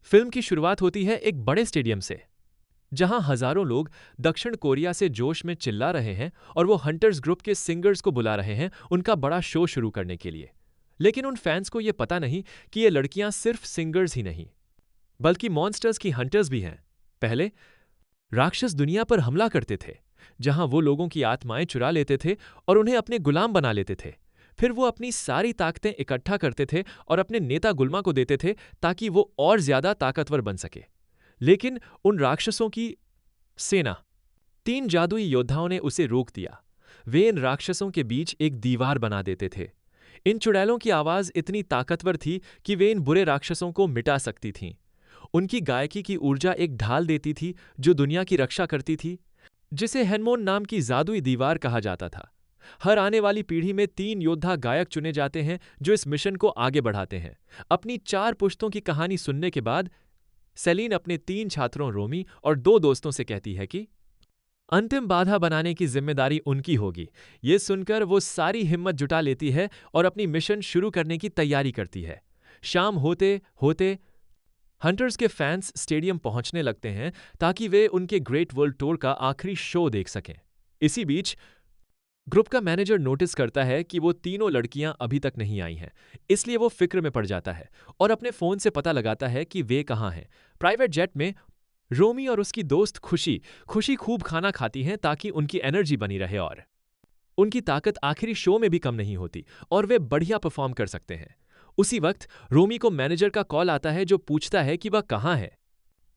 Film की शुरुआत होती है एक बड़े स्टेडियम से, जहां हजारों लोग दक्षिण कोरिया से जोश में चिल्ला रहे हैं और वो हंटर्स ग्रुप के सिंगर्स को बुला रहे हैं उनका बड़ा शो शुरू करने के लिए। लेकिन उन फैंस को ये पता नहीं कि ये लड़कियां सिर्फ सिंगर्स ही नहीं, बल्कि मॉन्स्टर्स की हंटर्स भी हैं। पहले राक्षस दुनिया पर हमला करते थे, जहां वो लोगों की आत्माएं चुरा लेते थे और उन्हें अपने गुलाम बना लेते थे। फिर वो अपनी सारी ताकतें इकट्ठा करते थे और अपने नेता गुल्मा को देते थे ताकि वो और ज्यादा ताकतवर बन सके। लेकिन उन राक्षसों की सेना, 3 जादुई योद्धाओं ने उसे रोक दिया। वे इन राक्षसों के बीच एक दीवार बना देते थे। इन चुड़ैलों की आवाज इतनी ताकतवर थी कि वे इन बुरे राक्षसों को मिटा सकती थीं। उनकी गायकी की ऊर्जा एक ढाल देती थी जो दुनिया की रक्षा करती थी, जिसे हेनमोन नाम की जादुई दीवार कहा जाता था। हर आने वाली पीढ़ी में 3 योद्धा गायक चुने जाते हैं जो इस मिशन को आगे बढ़ाते हैं। अपनी 4 पुश्तों की कहानी सुनने के बाद सेलिन अपने 3 छात्रों रोमी और 2 दोस्तों से कहती है कि अंतिम बाधा बनाने की जिम्मेदारी उनकी होगी। ये सुनकर वो सारी हिम्मत जुटा लेती है और अपनी मिशन शुरू करने की तैयारी करती है। शाम होते होते हंटर्स के फैंस स्टेडियम पहुंचने लगते हैं ताकि वे उनके ग्रेट वर्ल्ड टूर का आखिरी शो देख सकें। इसी बीच ग्रुप का मैनेजर नोटिस करता है कि वो तीनों लड़कियां अभी तक नहीं आई हैं, इसलिए वो फिक्र में पड़ जाता है और अपने फोन से पता लगाता है कि वे कहाँ हैं। प्राइवेट जेट में रोमी और उसकी दोस्त खुशी खुशी खूब खाना खाती हैं ताकि उनकी एनर्जी बनी रहे और उनकी ताकत आखिरी शो में भी कम नहीं होती और वे बढ़िया परफॉर्म कर सकते हैं। उसी वक्त रोमी को मैनेजर का कॉल आता है जो पूछता है कि वह कहाँ है।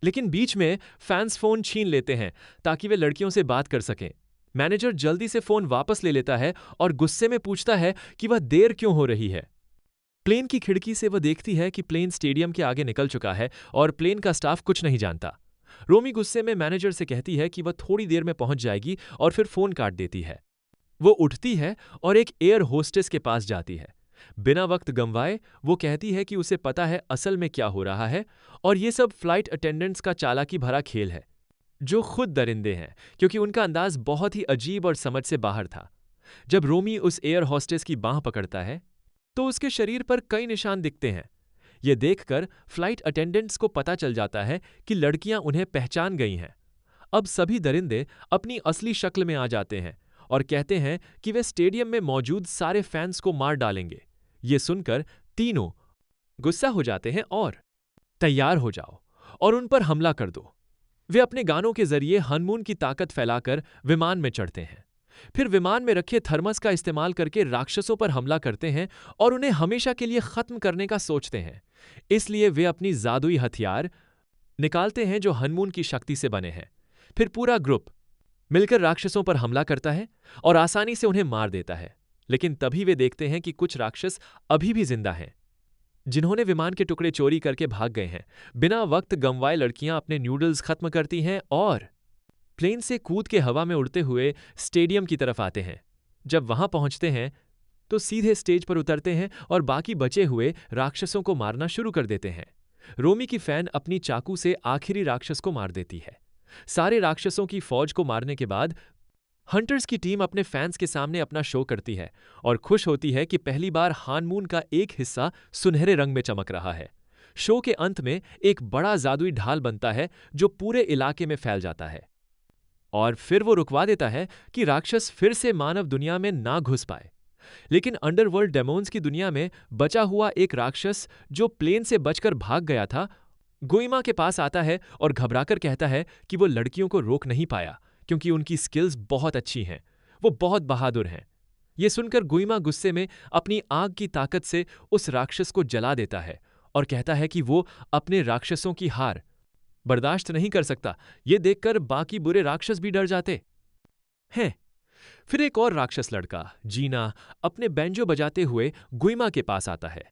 लेकिन बीच में फैंस फोन छीन लेते हैं ताकि वे लड़कियों से बात कर सकें। मैनेजर जल्दी से फोन वापस ले लेता है और गुस्से में पूछता है कि वह देर क्यों हो रही है। प्लेन की खिड़की से वह देखती है कि प्लेन स्टेडियम के आगे निकल चुका है और प्लेन का स्टाफ कुछ नहीं जानता। रोमी गुस्से में मैनेजर से कहती है कि वह थोड़ी देर में पहुंच जाएगी और फिर फोन काट देती है। वो उठती है और एक एयर होस्टेस के पास जाती है। बिना वक्त गंवाए वो कहती है कि उसे पता है असल में क्या हो रहा है और ये सब फ्लाइट अटेंडेंट्स का चालाकी भरा खेल है, जो खुद दरिंदे हैं क्योंकि उनका अंदाज बहुत ही अजीब और समझ से बाहर था। जब रोमी उस एयर होस्टेस की बांह पकड़ता है तो उसके शरीर पर कई निशान दिखते हैं। यह देखकर फ्लाइट अटेंडेंट्स को पता चल जाता है कि लड़कियां उन्हें पहचान गई हैं। अब सभी दरिंदे अपनी असली शक्ल में आ जाते हैं और कहते हैं कि वे स्टेडियम में मौजूद सारे फैंस को मार डालेंगे। ये सुनकर तीनों गुस्सा हो जाते हैं और तैयार हो जाओ और उन पर हमला कर दो। वे अपने गानों के जरिए हनमून की ताकत फैलाकर विमान में चढ़ते हैं। फिर विमान में रखे थर्मस का इस्तेमाल करके राक्षसों पर हमला करते हैं और उन्हें हमेशा के लिए खत्म करने का सोचते हैं। इसलिए वे अपनी जादुई हथियार निकालते हैं जो हनमून की शक्ति से बने हैं। फिर पूरा ग्रुप मिलकर राक्षसों पर हमला करता है और आसानी से उन्हें मार देता है। लेकिन तभी वे देखते हैं कि कुछ राक्षस अभी भी जिंदा हैं, जिन्होंने विमान के टुकड़े चोरी करके भाग गए हैं। बिना वक्त गंवाए लड़कियां अपने न्यूडल्स खत्म करती हैं और प्लेन से कूद के हवा में उड़ते हुए स्टेडियम की तरफ आते हैं। जब वहां पहुंचते हैं तो सीधे स्टेज पर उतरते हैं और बाकी बचे हुए राक्षसों को मारना शुरू कर देते हैं। रोमी की फैन अपनी चाकू से आखिरी राक्षस को मार देती है। सारे राक्षसों की फौज को मारने के बाद हंटर्स की टीम अपने फैंस के सामने अपना शो करती है और खुश होती है कि पहली बार हानमून का एक हिस्सा सुनहरे रंग में चमक रहा है। शो के अंत में एक बड़ा जादुई ढाल बनता है जो पूरे इलाके में फैल जाता है और फिर वो रुकवा देता है कि राक्षस फिर से मानव दुनिया में ना घुस पाए। लेकिन अंडरवर्ल्ड डेमोन्स की दुनिया में बचा हुआ एक राक्षस जो प्लेन से बचकर भाग गया था, गुइमा के पास आता है और घबराकर कहता है कि वो लड़कियों को रोक नहीं पाया क्योंकि उनकी स्किल्स बहुत अच्छी हैं, वो बहुत बहादुर हैं। ये सुनकर गुइमा गुस्से में अपनी आग की ताकत से उस राक्षस को जला देता है और कहता है कि वो अपने राक्षसों की हार बर्दाश्त नहीं कर सकता। ये देखकर बाकी बुरे राक्षस भी डर जाते हैं। फिर एक और राक्षस लड़का जीना अपने बैंजो बजाते हुए गुइमा के पास आता है।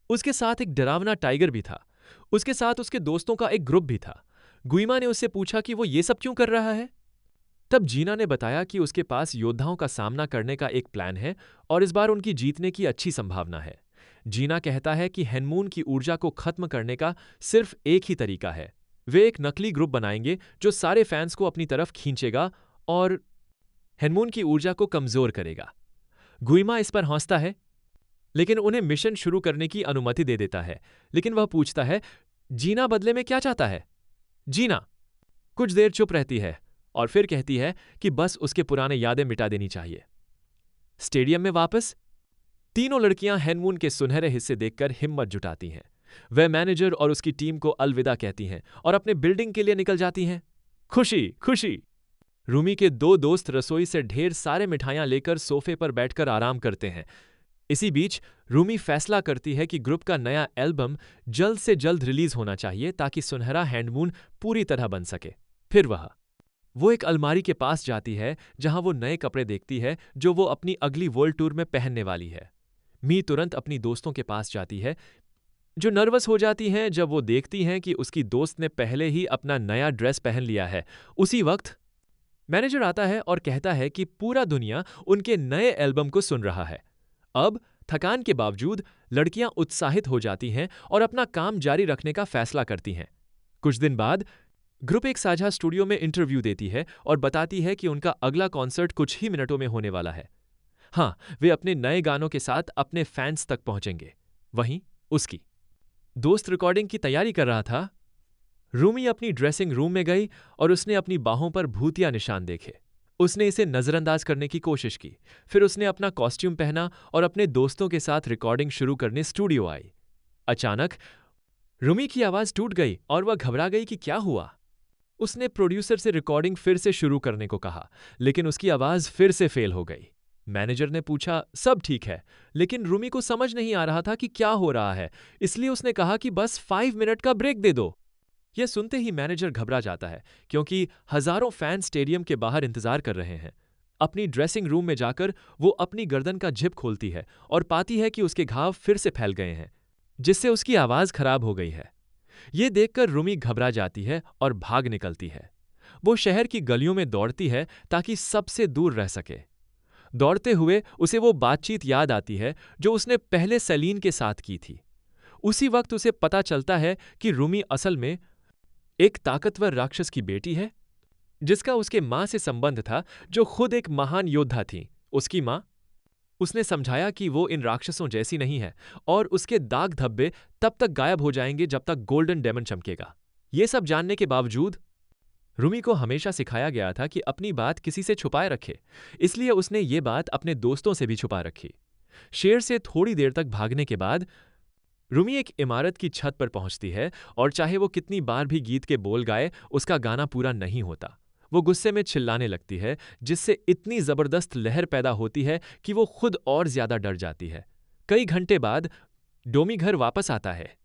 उसके साथ एक डरावना टाइगर भी था। उसके साथ उसके दोस्तों का एक ग्रुप भी था। गुइमा ने उससे पूछा कि वो ये सब क्यों कर रहा है। तब जीना ने बताया कि उसके पास योद्धाओं का सामना करने का एक प्लान है और इस बार उनकी जीतने की अच्छी संभावना है। जीना कहता है कि हेनमून की ऊर्जा को खत्म करने का सिर्फ एक ही तरीका है। वे एक नकली ग्रुप बनाएंगे जो सारे फैंस को अपनी तरफ खींचेगा और हेनमून की ऊर्जा को कमजोर करेगा। गुइमा इस पर हंसता है, लेकिन उन्हें मिशन शुरू करने की अनुमति दे देता है। लेकिन वह पूछता है जीना बदले में क्या चाहता है? जीना। कुछ देर चुप रहती है और फिर कहती है कि बस उसके पुराने यादें मिटा देनी चाहिए। स्टेडियम में वापस तीनों लड़कियां हैनमून के सुनहरे हिस्से देखकर हिम्मत जुटाती हैं। वह मैनेजर और उसकी टीम को अलविदा कहती हैं और अपने बिल्डिंग के लिए निकल जाती हैं। खुशी खुशी। रूमी के दो दोस्त रसोई से ढेर सारे मिठाइयां लेकर सोफे पर बैठकर आराम करते हैं। इसी बीच रूमी फैसला करती है कि ग्रुप का नया एल्बम जल्द से जल्द रिलीज होना चाहिए ताकि सुनहरा हैंडमून पूरी तरह बन सके। फिर वो एक अलमारी के पास जाती है जहां वो नए कपड़े देखती है जो वो अपनी अगली वर्ल्ड टूर में पहनने वाली है। मी तुरंत अपनी दोस्तों के पास जाती है जो नर्वस हो जाती हैं जब वो देखती हैं कि उसकी दोस्त ने पहले ही अपना नया ड्रेस पहन लिया है। उसी वक्त मैनेजर आता है और कहता है कि पूरा दुनिया उनके नए एल्बम को सुन रहा है। अब थकान के बावजूद लड़कियां उत्साहित हो जाती हैं और अपना काम जारी रखने का फैसला करती हैं। कुछ दिन बाद ग्रुप एक साझा स्टूडियो में इंटरव्यू देती है और बताती है कि उनका अगला कॉन्सर्ट कुछ ही मिनटों में होने वाला है। हाँ, वे अपने नए गानों के साथ अपने फैंस तक पहुंचेंगे। वहीं उसकी दोस्त रिकॉर्डिंग की तैयारी कर रहा था। रूमी अपनी ड्रेसिंग रूम में गई और उसने अपनी बाहों पर भूतिया निशान देखे। उसने इसे नजरअंदाज करने की कोशिश की। फिर उसने अपना कॉस्ट्यूम पहना और अपने दोस्तों के साथ रिकॉर्डिंग शुरू करने स्टूडियो आई। अचानक रूमी की आवाज टूट गई और वह घबरा गई कि क्या हुआ। उसने प्रोड्यूसर से रिकॉर्डिंग फिर से शुरू करने को कहा, लेकिन उसकी आवाज फिर से फेल हो गई। मैनेजर ने पूछा, सब ठीक है, लेकिन रूमी को समझ नहीं आ रहा था कि क्या हो रहा है, इसलिए उसने कहा कि बस 5 मिनट का ब्रेक दे दो। यह सुनते ही मैनेजर घबरा जाता है क्योंकि हजारों फैन स्टेडियम के बाहर इंतजार कर रहे हैं। अपनी ड्रेसिंग रूम में जाकर वो अपनी गर्दन का जिप खोलती है और पाती है कि उसके घाव फिर से फैल गए हैं, जिससे उसकी आवाज खराब हो गई है। ये देखकर रूमी घबरा जाती है और भाग निकलती है। वो शहर की गलियों में दौड़ती है ताकि सबसे दूर रह सके। दौड़ते हुए उसे वो बातचीत याद आती है जो उसने पहले सलीन के साथ की थी। उसी वक्त उसे पता चलता है कि रूमी असल में एक ताकतवर राक्षस की बेटी है जिसका उसके मां से संबंध था, जो खुद एक महान योद्धा थी। उसकी मां उसने समझाया कि वो इन राक्षसों जैसी नहीं है और उसके दाग धब्बे तब तक गायब हो जाएंगे जब तक गोल्डन डेमन चमकेगा। ये सब जानने के बावजूद रूमी को हमेशा सिखाया गया था कि अपनी बात किसी से छुपाए रखे, इसलिए उसने ये बात अपने दोस्तों से भी छुपा रखी। शेर से थोड़ी देर तक भागने के बाद रूमी एक इमारत की छत पर पहुंचती है और चाहे वो कितनी बार भी गीत के बोल गाए, उसका गाना पूरा नहीं होता। वो गुस्से में चिल्लाने लगती है, जिससे इतनी जबरदस्त लहर पैदा होती है कि वो खुद और ज्यादा डर जाती है। कई घंटे बाद डोमी घर वापस आता है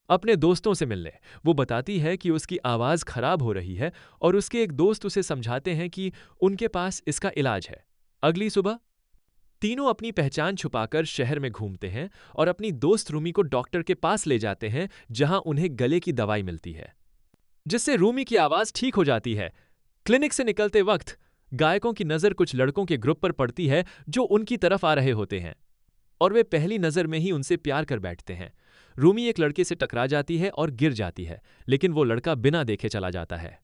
अपने दोस्तों से मिलने। वो बताती है कि उसकी आवाज खराब हो रही है और उसके एक दोस्त उसे समझाते हैं कि उनके पास इसका इलाज है। अगली सुबह तीनों अपनी पहचान छुपाकर शहर में घूमते हैं और अपनी दोस्त रूमी को डॉक्टर के पास ले जाते हैं, जहां उन्हें गले की दवाई मिलती है, जिससे रूमी की आवाज ठीक हो जाती है। क्लिनिक से निकलते वक्त गायकों की नजर कुछ लड़कों के ग्रुप पर पड़ती है जो उनकी तरफ आ रहे होते हैं और वे पहली नजर में ही उनसे प्यार कर बैठते हैं। रूमी एक लड़के से टकरा जाती है और गिर जाती है, लेकिन वो लड़का बिना देखे चला जाता है।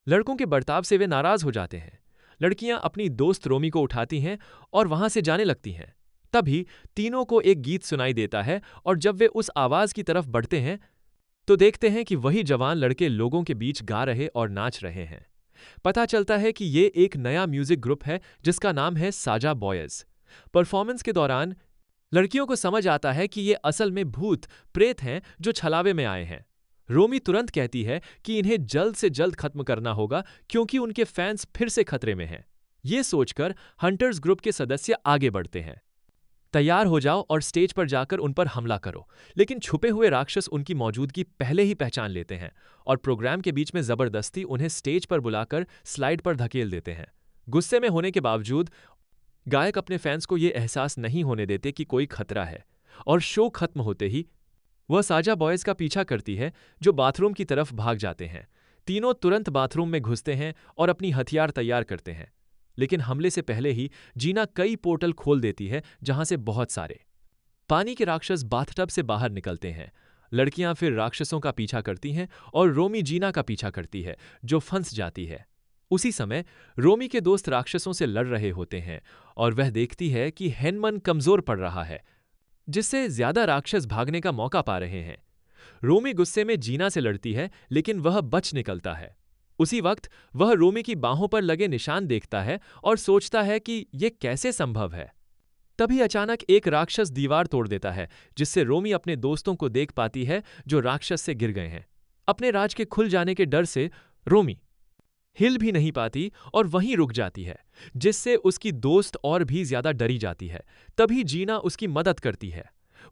लड़कों के बर्ताव से वे नाराज हो जाते हैं। लड़कियां अपनी दोस्त रोमी को उठाती हैं और वहां से जाने लगती हैं। तभी तीनों को एक गीत सुनाई देता है और जब वे उस आवाज की तरफ बढ़ते हैं तो देखते हैं कि वही जवान लड़के लोगों के बीच गा रहे और नाच रहे हैं। पता चलता है कि ये एक नया म्यूजिक ग्रुप है जिसका नाम है साजा बॉयज। परफॉर्मेंस के दौरान लड़कियों को समझ आता है कि ये असल में भूत प्रेत हैं जो छलावे में आए हैं। रोमी तुरंत कहती है कि इन्हें जल्द से जल्द खत्म करना होगा क्योंकि उनके फैंस फिर से खतरे में हैं। ये सोचकर हंटर्स ग्रुप के सदस्य आगे बढ़ते हैं। तैयार हो जाओ और स्टेज पर जाकर उन पर हमला करो, लेकिन छुपे हुए राक्षस उनकी मौजूदगी पहले ही पहचान लेते हैं और प्रोग्राम के बीच में जबरदस्ती उन्हें स्टेज पर बुलाकर स्लाइड पर धकेल देते हैं। गुस्से में होने के बावजूद गायक अपने फैंस को यह एहसास नहीं होने देते कि कोई खतरा है और शो खत्म होते ही वह साजा बॉयज का पीछा करती है जो बाथरूम की तरफ भाग जाते हैं। तीनों तुरंत बाथरूम में घुसते हैं और अपनी हथियार तैयार करते हैं, लेकिन हमले से पहले ही जीना कई पोर्टल खोल देती है जहां से बहुत सारे पानी के राक्षस बाथटब से बाहर निकलते हैं। लड़कियां फिर राक्षसों का पीछा करती हैं और रोमी जीना का पीछा करती है जो फंस जाती है। उसी समय रोमी के दोस्त राक्षसों से लड़ रहे होते हैं और वह देखती है कि हेनमन कमजोर पड़ रहा है, जिससे ज्यादा राक्षस भागने का मौका पा रहे हैं। रोमी गुस्से में जीना से लड़ती है, लेकिन वह बच निकलता है। उसी वक्त वह रोमी की बाहों पर लगे निशान देखता है और सोचता है कि यह कैसे संभव है। तभी अचानक एक राक्षस दीवार तोड़ देता है, जिससे रोमी अपने दोस्तों को देख पाती है जो राक्षस से गिर गए हैं। अपने राज के खुल जाने के डर से रोमी हिल भी नहीं पाती और वहीं रुक जाती है, जिससे उसकी दोस्त और भी ज्यादा डरी जाती है। तभी जीना उसकी मदद करती है।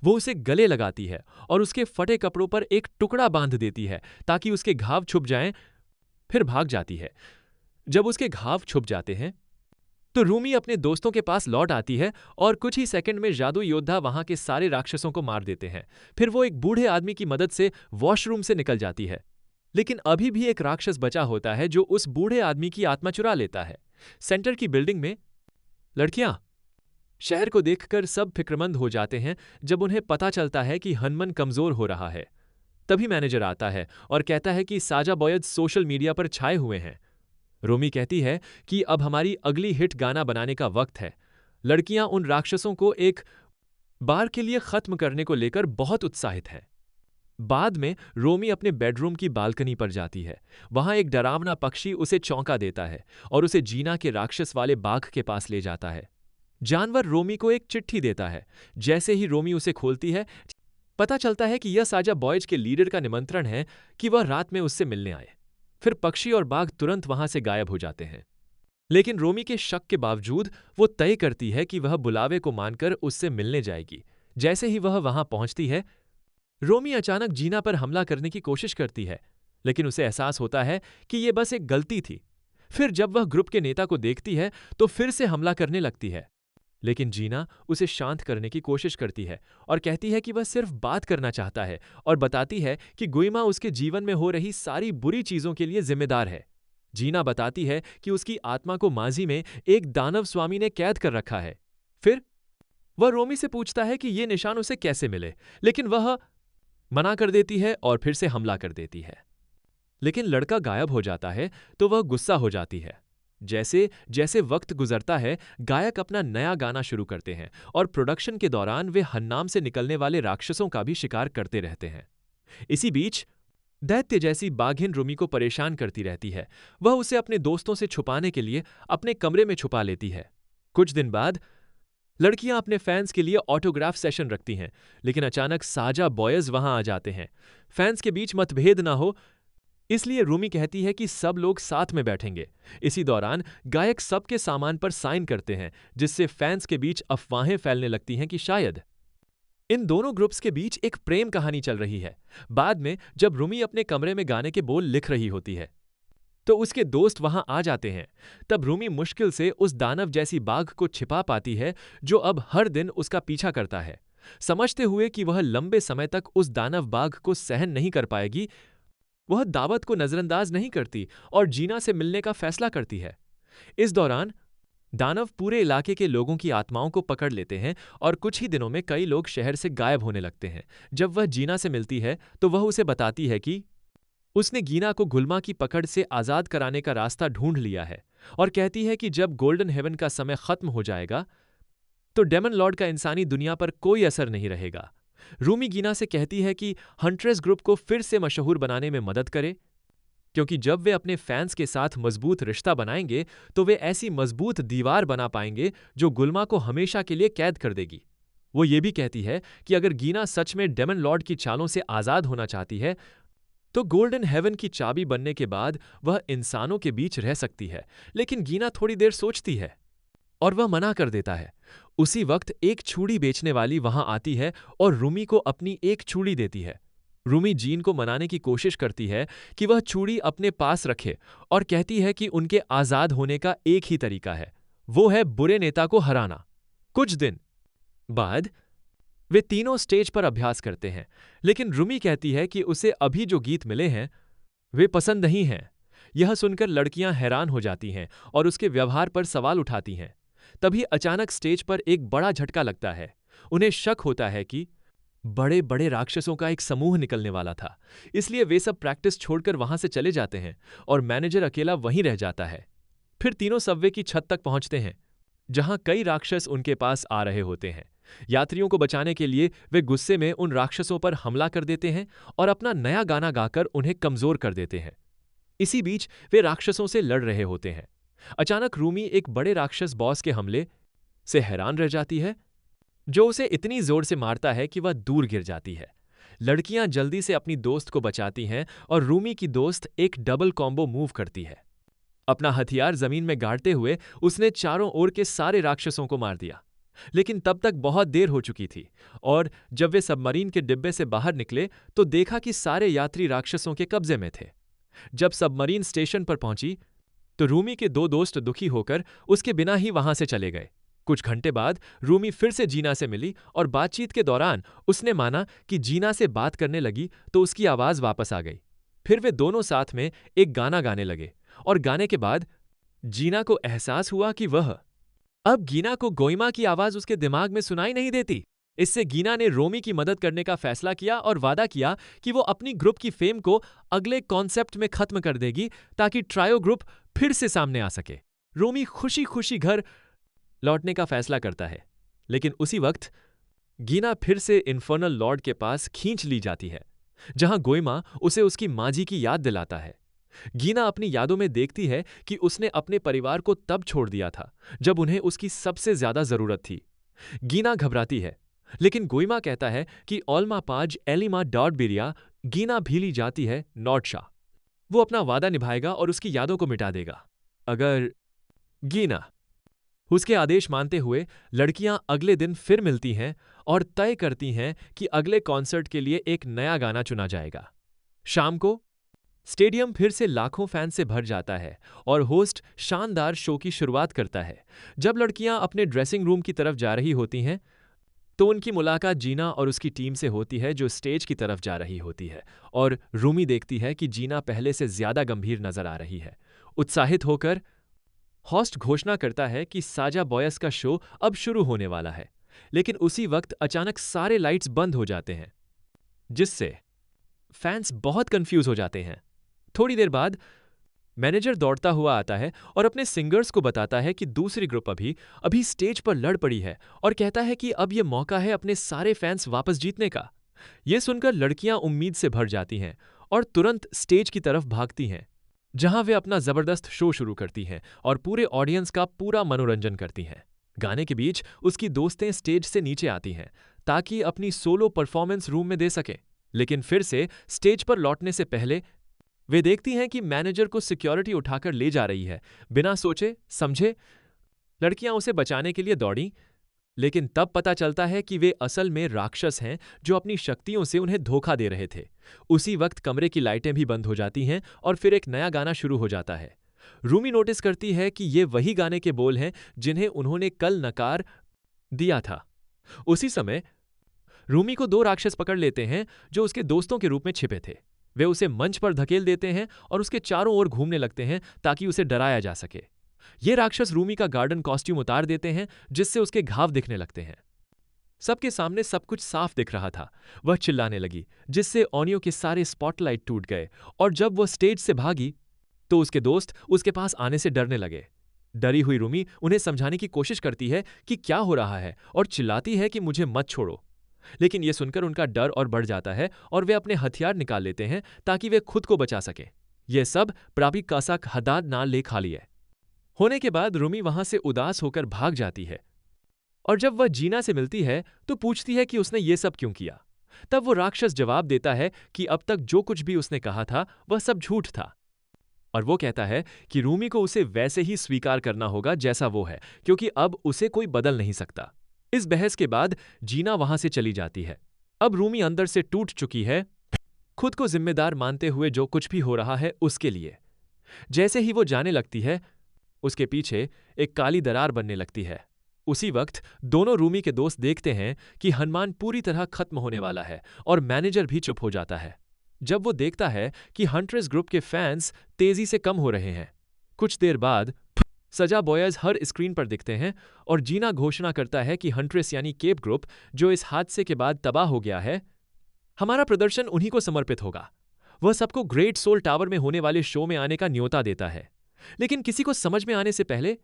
वो उसे गले लगाती है और उसके फटे कपड़ों पर एक टुकड़ा बांध देती है ताकि उसके घाव छुप जाएं, फिर भाग जाती है। जब उसके घाव छुप जाते हैं तो रूमी अपने दोस्तों के पास लौट आती है और कुछ ही सेकंड में जादू योद्धा वहां के सारे राक्षसों को मार देते हैं। फिर वो एक बूढ़े आदमी की मदद से वॉशरूम से निकल जाती है, लेकिन अभी भी एक राक्षस बचा होता है जो उस बूढ़े आदमी की आत्मा चुरा लेता है। सेंटर की बिल्डिंग में लड़कियां शहर को देखकर सब फिक्रमंद हो जाते हैं जब उन्हें पता चलता है कि हनमन कमजोर हो रहा है। तभी मैनेजर आता है और कहता है कि साजा बॉयज सोशल मीडिया पर छाए हुए हैं। रोमी कहती है कि अब हमारी अगली हिट गाना बनाने का वक्त है। लड़कियां उन राक्षसों को एक बार के लिए खत्म करने को लेकर बहुत उत्साहित हैं। बाद में रोमी अपने बेडरूम की बालकनी पर जाती है। वहां एक डरावना पक्षी उसे चौंका देता है और उसे जीना के राक्षस वाले बाघ के पास ले जाता है। जानवर रोमी को एक चिट्ठी देता है। जैसे ही रोमी उसे खोलती है, पता चलता है कि यह साजा बॉयज के लीडर का निमंत्रण है कि वह रात में उससे मिलने आए। फिर पक्षी और बाघ तुरंत वहां से गायब हो जाते हैं। लेकिन रोमी के शक के बावजूद वो तय करती है कि वह बुलावे को मानकर उससे मिलने जाएगी। जैसे ही वह वहां पहुंचती है, रोमी अचानक जीना पर हमला करने की कोशिश करती है, लेकिन उसे एहसास होता है कि यह बस एक गलती थी। फिर जब वह ग्रुप के नेता को देखती है तो फिर से हमला करने लगती है, लेकिन जीना उसे शांत करने की कोशिश करती है और कहती है कि वह सिर्फ बात करना चाहता है और बताती है कि गुइमा उसके जीवन में हो रही सारी बुरी चीजों के लिए जिम्मेदार है। जीना बताती है कि उसकी आत्मा को माजी में एक दानव स्वामी ने कैद कर रखा है। फिर वह रोमी से पूछता है कि ये निशान उसे कैसे मिले, लेकिन वह मना कर देती है और फिर से हमला कर देती है। लेकिन लड़का गायब हो जाता है तो वह गुस्सा हो जाती है। जैसे जैसे वक्त गुजरता है, गायक अपना नया गाना शुरू करते हैं और प्रोडक्शन के दौरान वे हन्नाम से निकलने वाले राक्षसों का भी शिकार करते रहते हैं। इसी बीच दैत्य जैसी बाघिन रूमी को परेशान करती रहती है। वह उसे अपने दोस्तों से छुपाने के लिए अपने कमरे में छुपा लेती है। कुछ दिन बाद लड़कियां अपने फैंस के लिए ऑटोग्राफ सेशन रखती हैं, लेकिन अचानक साजा बॉयज वहां आ जाते हैं। फैंस के बीच मतभेद ना हो इसलिए रूमी कहती है कि सब लोग साथ में बैठेंगे। इसी दौरान गायक सबके सामान पर साइन करते हैं, जिससे फैंस के बीच अफवाहें फैलने लगती हैं कि शायद इन दोनों ग्रुप्स के बीच एक प्रेम कहानी चल रही है। बाद में जब रूमी अपने कमरे में गाने के बोल लिख रही होती है तो उसके दोस्त वहां आ जाते हैं। तब रूमी मुश्किल से उस दानव जैसी बाघ को छिपा पाती है जो अब हर दिन उसका पीछा करता है। समझते हुए कि वह लंबे समय तक उस दानव बाघ को सहन नहीं कर पाएगी, वह दावत को नजरअंदाज नहीं करती और जीना से मिलने का फैसला करती है। इस दौरान दानव पूरे इलाके के लोगों की आत्माओं को पकड़ लेते हैं और कुछ ही दिनों में कई लोग शहर से गायब होने लगते हैं। जब वह जीना से मिलती है तो वह उसे बताती है कि उसने गीना को गुल्मा की पकड़ से आजाद कराने का रास्ता ढूंढ लिया है और कहती है कि जब गोल्डन हेवन का समय खत्म हो जाएगा तो डेमन लॉर्ड का इंसानी दुनिया पर कोई असर नहीं रहेगा। रूमी गीना से कहती है कि हंट्रेस ग्रुप को फिर से मशहूर बनाने में मदद करे, क्योंकि जब वे अपने फैंस के साथ मजबूत रिश्ता बनाएंगे तो वे ऐसी मजबूत दीवार बना पाएंगे जो गुल्मा को हमेशा के लिए कैद कर देगी। वो ये भी कहती है कि अगर गीना सच में डेमन लॉर्ड की चालों से आजाद होना चाहती है तो गोल्डन हेवन की चाबी बनने के बाद वह इंसानों के बीच रह सकती है। लेकिन गीना थोड़ी देर सोचती है और वह मना कर देता है। उसी वक्त एक चूड़ी बेचने वाली वहां आती है और रूमी को अपनी एक चूड़ी देती है। रूमी जीन को मनाने की कोशिश करती है कि वह चूड़ी अपने पास रखे और कहती है कि उनके आजाद होने का एक ही तरीका है, वो है बुरे नेता को हराना। कुछ दिन बाद वे तीनों स्टेज पर अभ्यास करते हैं, लेकिन रूमी कहती है कि उसे अभी जो गीत मिले हैं वे पसंद नहीं हैं। यह सुनकर लड़कियां हैरान हो जाती हैं और उसके व्यवहार पर सवाल उठाती हैं। तभी अचानक स्टेज पर एक बड़ा झटका लगता है। उन्हें शक होता है कि बड़े बड़े राक्षसों का एक समूह निकलने वाला था, इसलिए वे सब प्रैक्टिस छोड़कर वहां से चले जाते हैं और मैनेजर अकेला वहीं रह जाता है। फिर तीनों सबवे की छत तक पहुंचते हैं। जहां कई राक्षस उनके पास आ रहे होते हैं। यात्रियों को बचाने के लिए वे गुस्से में उन राक्षसों पर हमला कर देते हैं और अपना नया गाना गाकर उन्हें कमजोर कर देते हैं। इसी बीच वे राक्षसों से लड़ रहे होते हैं। अचानक रूमी एक बड़े राक्षस बॉस के हमले से हैरान रह जाती है, जो उसे इतनी जोर से मारता है कि वह दूर गिर जाती है। लड़कियां जल्दी से अपनी दोस्त को बचाती हैं और रूमी की दोस्त एक डबल कॉम्बो मूव करती है। अपना हथियार जमीन में गाड़ते हुए उसने चारों ओर के सारे राक्षसों को मार दिया। लेकिन तब तक बहुत देर हो चुकी थी और जब वे सबमरीन के डिब्बे से बाहर निकले तो देखा कि सारे यात्री राक्षसों के कब्जे में थे। जब सबमरीन स्टेशन पर पहुंची तो रूमी के दो दोस्त दुखी होकर उसके बिना ही वहां से चले गए। कुछ घंटे बाद रूमी फिर से जीना से मिली और बातचीत के दौरान उसने माना कि जीना से बात करने लगी तो उसकी आवाज वापस आ गई। फिर वे दोनों साथ में एक गाना गाने लगे और गाने के बाद जीना को एहसास हुआ कि वह अब गीना को गोइमा की आवाज उसके दिमाग में सुनाई नहीं देती। इससे गीना ने रोमी की मदद करने का फैसला किया और वादा किया कि वो अपनी ग्रुप की फेम को अगले कॉन्सेप्ट में खत्म कर देगी ताकि ट्रायो ग्रुप फिर से सामने आ सके। रोमी खुशी खुशी घर लौटने का फैसला करता है, लेकिन उसी वक्त गीना फिर से इन्फर्नल लॉर्ड के पास खींच ली जाती है, जहां गोइमा उसे उसकी माजी की याद दिलाता है। गीना अपनी यादों में देखती है कि उसने अपने परिवार को तब छोड़ दिया था जब उन्हें उसकी सबसे ज्यादा जरूरत थी। गीना घबराती है, लेकिन गोइमा कहता है कि ओल्मा पाज एलिमा डॉट बिरिया गीना भीली जाती है नॉर्डशा। वो अपना वादा निभाएगा और उसकी यादों को मिटा देगा अगर गीना उसके आदेश मानते हुए लड़कियां अगले दिन फिर मिलती हैं और तय करती हैं कि अगले कॉन्सर्ट के लिए एक नया गाना चुना जाएगा। शाम को स्टेडियम फिर से लाखों फैन से भर जाता है और होस्ट शानदार शो की शुरुआत करता है। जब लड़कियां अपने ड्रेसिंग रूम की तरफ जा रही होती हैं तो उनकी मुलाकात जीना और उसकी टीम से होती है, जो स्टेज की तरफ जा रही होती है और रूमी देखती है कि जीना पहले से ज्यादा गंभीर नजर आ रही है। उत्साहित होकर होस्ट घोषणा करता है कि साजा बॉयस का शो अब शुरू होने वाला है, लेकिन उसी वक्त अचानक सारे लाइट्स बंद हो जाते हैं, जिससे फैंस बहुत कंफ्यूज हो जाते हैं। थोड़ी देर बाद मैनेजर दौड़ता हुआ आता है और अपने सिंगर्स को बताता है कि दूसरी ग्रुप अभी स्टेज पर लड़ पड़ी है और कहता है कि अब यह मौका है अपने सारे फैंस वापस जीतने का। यह सुनकर लड़कियां उम्मीद से भर जाती हैं और तुरंत स्टेज की तरफ भागती हैं, जहां वे अपना जबरदस्त शो शुरू करती हैं और पूरे ऑडियंस का पूरा मनोरंजन करती हैं। गाने के बीच उसकी दोस्तें स्टेज से नीचे आती हैं ताकि अपनी सोलो परफॉर्मेंस रूम में दे सकें, लेकिन फिर से स्टेज पर लौटने से पहले वे देखती हैं कि मैनेजर को सिक्योरिटी उठाकर ले जा रही है। बिना सोचे समझे लड़कियां उसे बचाने के लिए दौड़ीं, लेकिन तब पता चलता है कि वे असल में राक्षस हैं जो अपनी शक्तियों से उन्हें धोखा दे रहे थे। उसी वक्त कमरे की लाइटें भी बंद हो जाती हैं और फिर एक नया गाना शुरू हो जाता है। रूमी नोटिस करती है कि ये वही गाने के बोल हैं जिन्हें उन्होंने कल नकार दिया था। उसी समय रूमी को दो राक्षस पकड़ लेते हैं जो उसके दोस्तों के रूप में छिपे थे। वे उसे मंच पर धकेल देते हैं और उसके चारों ओर घूमने लगते हैं ताकि उसे डराया जा सके। ये राक्षस रूमी का गार्डन कॉस्ट्यूम उतार देते हैं, जिससे उसके घाव दिखने लगते हैं। सबके सामने सब कुछ साफ दिख रहा था। वह चिल्लाने लगी, जिससे ओनियो के सारे स्पॉटलाइट टूट गए और जब वह स्टेज से भागी तो उसके दोस्त उसके पास आने से डरने लगे। डरी हुई रूमी उन्हें समझाने की कोशिश करती है कि क्या हो रहा है और चिल्लाती है कि मुझे मत छोड़ो, लेकिन यह सुनकर उनका डर और बढ़ जाता है और वे अपने हथियार निकाल लेते हैं ताकि वे खुद को बचा सके। यह सब प्राबी कासाक हदाद ना ले खा लिए होने के बाद रूमी वहां से उदास होकर भाग जाती है और जब वह जीना से मिलती है तो पूछती है कि उसने ये सब क्यों किया। तब वो राक्षस जवाब देता है कि अब तक जो कुछ भी उसने कहा था वह सब झूठ था और वो कहता है कि रूमी को उसे वैसे ही स्वीकार करना होगा जैसा वो है, क्योंकि अब उसे कोई बदल नहीं सकता। इस बहस के बाद जीना वहां से चली जाती है। अब रूमी अंदर से टूट चुकी है, खुद को जिम्मेदार मानते हुए जो कुछ भी हो रहा है उसके लिए। जैसे ही वो जाने लगती है उसके पीछे एक काली दरार बनने लगती है। उसी वक्त दोनों रूमी के दोस्त देखते हैं कि हनुमान पूरी तरह खत्म होने वाला है और मैनेजर भी चुप हो जाता है जब वो देखता है कि हंट्रेस ग्रुप के फैंस तेजी से कम हो रहे हैं। कुछ देर बाद सजा बॉयज हर स्क्रीन पर दिखते हैं और जीना घोषणा करता है कि हंट्रेस यानी केप ग्रुप, जो इस हादसे के बाद तबाह हो गया है, हमारा प्रदर्शन उन्हीं को समर्पित होगा। वह सबको ग्रेट सोल टावर में होने वाले शो में आने का न्योता देता है, लेकिन किसी को समझ में आने से पहले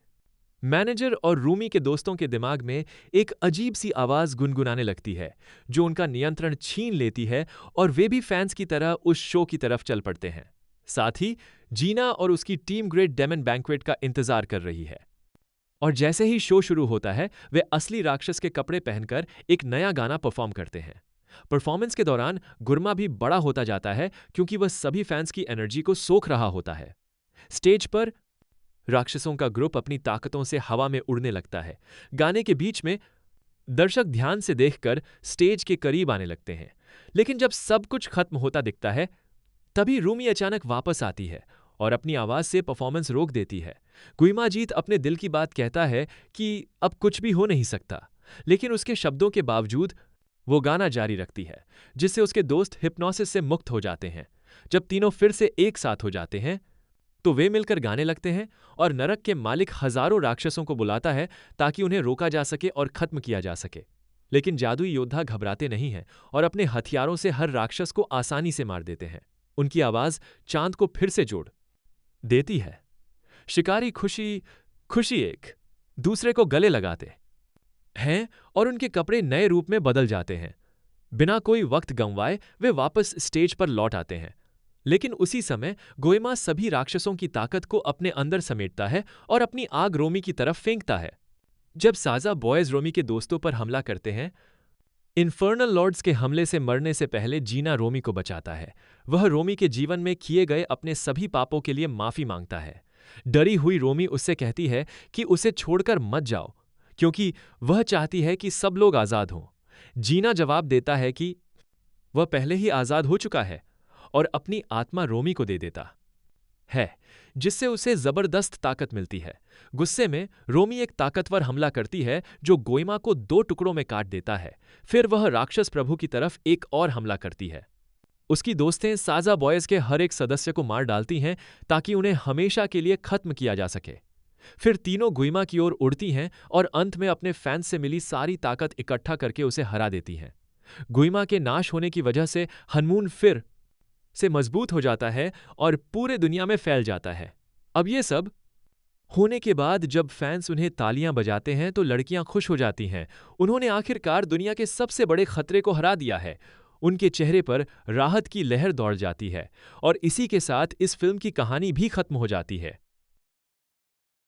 मैनेजर और रूमी के दोस्तों के दिमाग में एक अजीब सी आवाज गुनगुनाने लगती है जो उनका नियंत्रण छीन लेती है और वे भी फैंस की तरह उस शो की तरफ चल पड़ते हैं। साथ ही जीना और उसकी टीम ग्रेट डेमन बैंक्वेट का इंतजार कर रही है। और जैसे ही शो शुरू होता है वे असली राक्षस के कपड़े पहनकर एक नया गाना परफॉर्म करते हैं। परफॉर्मेंस के दौरान गुरमा भी बड़ा होता जाता है क्योंकि वह सभी फैंस की एनर्जी को सोख रहा होता है। स्टेज पर राक्षसों का ग्रुप अपनी ताकतों से हवा में उड़ने लगता है। गाने के बीच में दर्शक ध्यान से देखकर स्टेज के करीब आने लगते हैं। लेकिन जब सब कुछ खत्म होता दिखता है तभी रूमी अचानक वापस आती है और अपनी आवाज से परफॉर्मेंस रोक देती है। गुइमाजीत अपने दिल की बात कहता है कि अब कुछ भी हो नहीं सकता, लेकिन उसके शब्दों के बावजूद वो गाना जारी रखती है, जिससे उसके दोस्त हिप्नोसिस से मुक्त हो जाते हैं। जब तीनों फिर से एक साथ हो जाते हैं तो वे मिलकर गाने लगते हैं और नरक के मालिक हजारों राक्षसों को बुलाता है ताकि उन्हें रोका जा सके और खत्म किया जा सके। लेकिन जादुई योद्धा घबराते नहीं हैं और अपने हथियारों से हर राक्षस को आसानी से मार देते हैं। उनकी आवाज चांद को फिर से जोड़ देती है। शिकारी खुशी खुशी एक दूसरे को गले लगाते हैं और उनके कपड़े नए रूप में बदल जाते हैं। बिना कोई वक्त गंवाए वे वापस स्टेज पर लौट आते हैं। लेकिन उसी समय गोएमा सभी राक्षसों की ताकत को अपने अंदर समेटता है और अपनी आग रोमी की तरफ फेंकता है। जब साजा बॉयज रोमी के दोस्तों पर हमला करते हैं, इन्फर्नल लॉर्ड्स के हमले से मरने से पहले जीना रोमी को बचाता है। वह रोमी के जीवन में किए गए अपने सभी पापों के लिए माफी मांगता है। डरी हुई रोमी उससे कहती है कि उसे छोड़कर मत जाओ, क्योंकि वह चाहती है कि सब लोग आजाद हों। जीना जवाब देता है कि वह पहले ही आजाद हो चुका है और अपनी आत्मा रोमी को दे देता है, जिससे उसे जबरदस्त ताकत मिलती है। गुस्से में रोमी एक ताकतवर हमला करती है जो गोइमा को 2 टुकड़ों में काट देता है। फिर वह राक्षस प्रभु की तरफ एक और हमला करती है। उसकी दोस्तें साजा बॉयज के हर एक सदस्य को मार डालती हैं ताकि उन्हें हमेशा के लिए खत्म किया जा सके। फिर तीनों गुइमा की ओर उड़ती हैं और अंत में अपने फैंस से मिली सारी ताकत इकट्ठा करके उसे हरा देती हैं। गुइमा के नाश होने की वजह से हनमून फिर से मजबूत हो जाता है और पूरे दुनिया में फैल जाता है। अब ये सब होने के बाद जब फैंस उन्हें तालियां बजाते हैं तो लड़कियां खुश हो जाती हैं। उन्होंने आखिरकार दुनिया के सबसे बड़े खतरे को हरा दिया है। उनके चेहरे पर राहत की लहर दौड़ जाती है और इसी के साथ इस फिल्म की कहानी भी खत्म हो जाती है।